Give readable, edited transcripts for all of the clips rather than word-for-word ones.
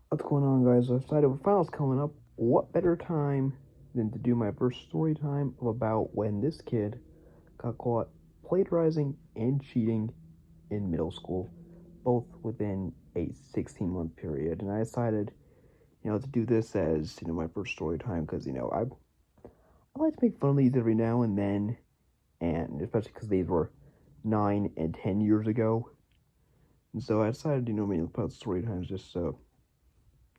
What's going on, guys? I decided with finals coming up, what better time than to do my first story time of about when this kid got caught plagiarizing and cheating in middle school, both within a 16-month period. And I decided, to do this as, my first story time because, I like to make fun of these every now and then, and especially because these were 9 and 10 years ago. And so I decided, to put out story times just to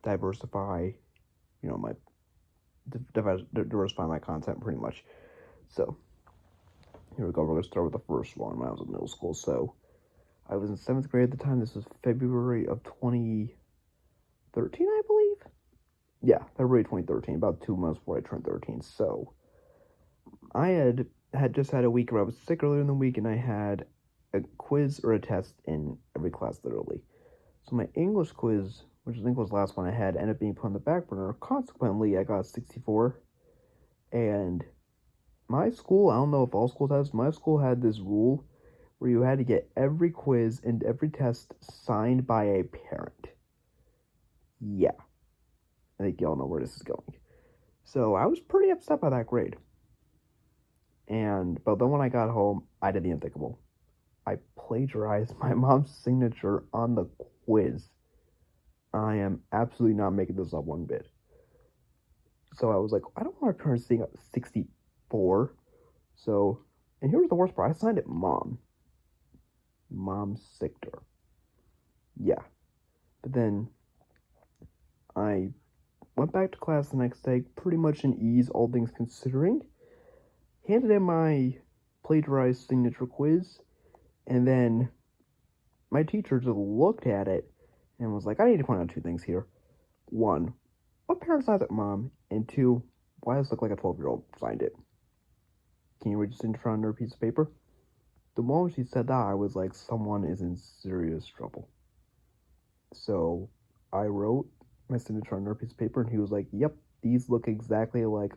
diversify, my diversify my content pretty much. So here we go. We're gonna start with the first one when I was in middle school. So I was in 7th grade at the time. This was February of 2013, I believe. Yeah, February 2013. About 2 months before I turned 13. So I had just had a week where I was sick earlier in the week, and I had a quiz or a test in every class literally. So my English quiz, which I think was the last one I had, ended up being put on the back burner. Consequently, I got a 64, and my school, I don't know if all schools have this, my school had this rule where you had to get every quiz and every test signed by a parent. Yeah, I think y'all know where this is going. So I was pretty upset by that grade. But then when I got home, I did the unthinkable. I plagiarized my mom's signature on the quiz. I am absolutely not making this up one bit. So I was like, I don't want my parents seeing a 64. So, and here's the worst part. I signed it mom. Mom's signature. Yeah. But then I went back to class the next day, pretty much in ease, all things considering. Handed in my plagiarized signature quiz, and then my teacher just looked at it and was like, I need to point out two things here. One, what parent signs it mom? And two, why does it look like a 12-year-old signed it? Can you read this in front of a piece of paper? The moment she said that, I was like, someone is in serious trouble. So I wrote my signature on a piece of paper, and he was like, yep, these look exactly alike.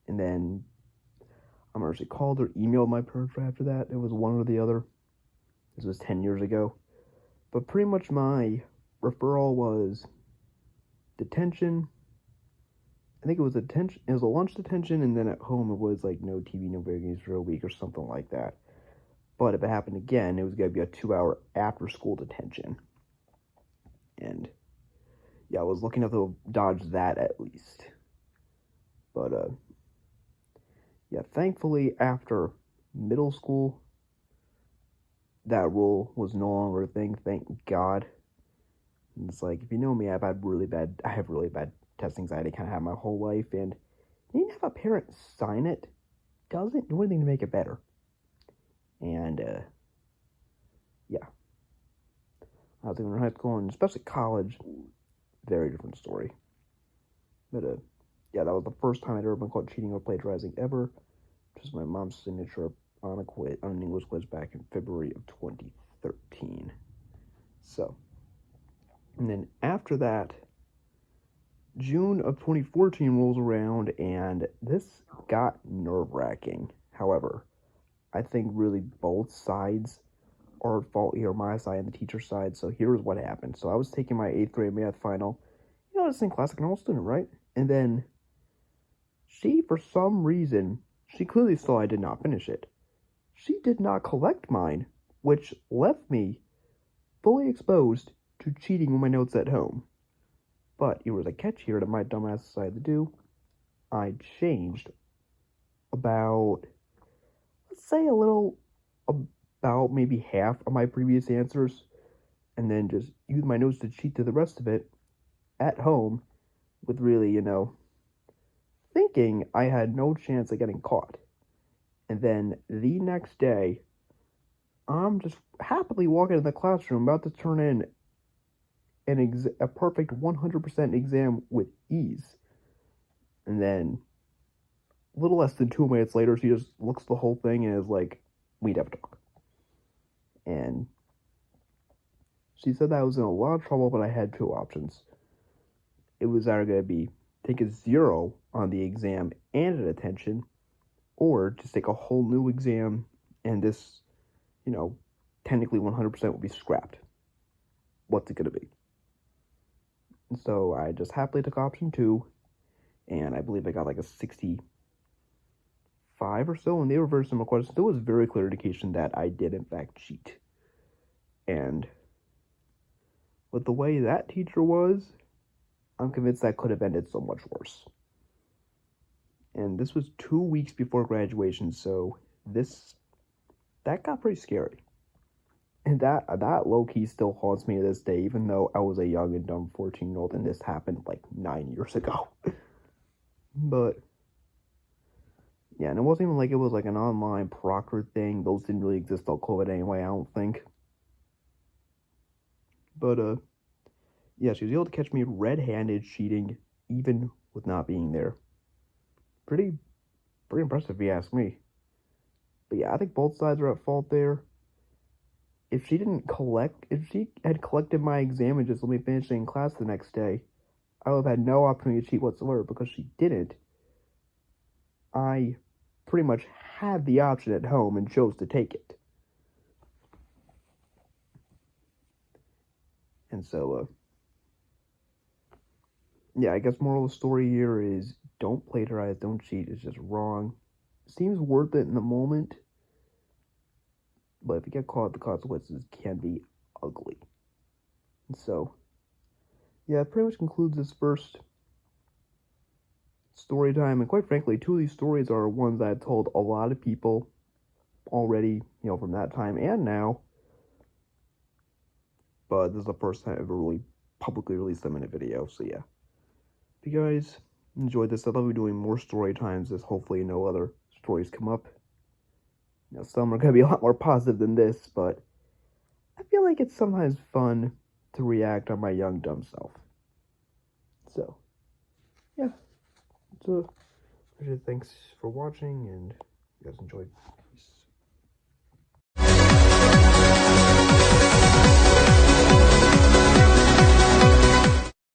And then I'm actually called or emailed my parents right after that. It was one or the other. This was 10 years ago. But pretty much my referral was detention. I think it was detention. It was a lunch detention, and then at home it was like no TV, no video games for a week or something like that. But if it happened again, it was going to be a 2-hour after school detention. And yeah, I was looking to dodge that at least. But yeah, thankfully after middle school, that rule was no longer a thing. Thank God. And it's like, if you know me, I have really bad test anxiety. Kind of have my whole life, and you have a parent sign it doesn't do anything to make it better. And yeah, I was in high school and especially college, very different story. But yeah, that was the first time I'd ever been caught cheating or plagiarizing ever. Just my mom's signature on an English quiz back in February of 2013. So, and then after that, June of 2014 rolls around, and this got nerve-wracking. However, I think really both sides are at fault here, my side and the teacher's side. So here's what happened. So I was taking my 8th grade math final. This thing classic normal student, right? And then she, for some reason, she clearly saw I did not finish it. She did not collect mine, which left me fully exposed to cheating with my notes at home. But it was a catch here that my dumbass decided to do. I changed about, let's say about maybe half of my previous answers, and then just used my notes to cheat to the rest of it at home with really, thinking I had no chance of getting caught. And then the next day, I'm just happily walking in the classroom about to turn in a perfect 100% exam with ease. And then, a little less than 2 minutes later, she just looks at the whole thing and is like, we'd have a talk. And she said that I was in a lot of trouble, but I had two options. It was either going to be take a 0 on the exam and a detention, or just take a whole new exam and this, technically 100% would be scrapped. What's it going to be? And so I just happily took option 2, and I believe I got like a 65 or so, and they were very similar questions. There was very clear indication that I did in fact cheat. And with the way that teacher was, I'm convinced that could have ended so much worse. And this was 2 weeks before graduation, so that got pretty scary. And that low-key still haunts me to this day, even though I was a young and dumb 14-year-old and this happened like 9 years ago. But yeah, and it wasn't even like it was like an online proctor thing. Those didn't really exist till COVID anyway, I don't think. But yeah, she was able to catch me red-handed cheating even with not being there. Pretty impressive if you ask me. But yeah, I think both sides are at fault there. If she had collected my exam and just let me finish it in class the next day, I would have had no opportunity to cheat whatsoever. Because she didn't, I pretty much had the option at home and chose to take it. And so, yeah, I guess moral of the story here is don't plagiarize, don't cheat. It's just wrong. Seems worth it in the moment, but if you get caught, the consequences can be ugly. And so, yeah, it pretty much concludes this first story time. And quite frankly, 2 of these stories are ones I've told a lot of people already, from that time and now. But this is the first time I've ever really publicly released them in a video. So yeah, if you guys enjoyed this, I'd love to be doing more story times as hopefully no other stories come up. Some are going to be a lot more positive than this, but I feel like it's sometimes fun to react on my young, dumb self. So, yeah. So, thanks for watching, and you guys enjoyed.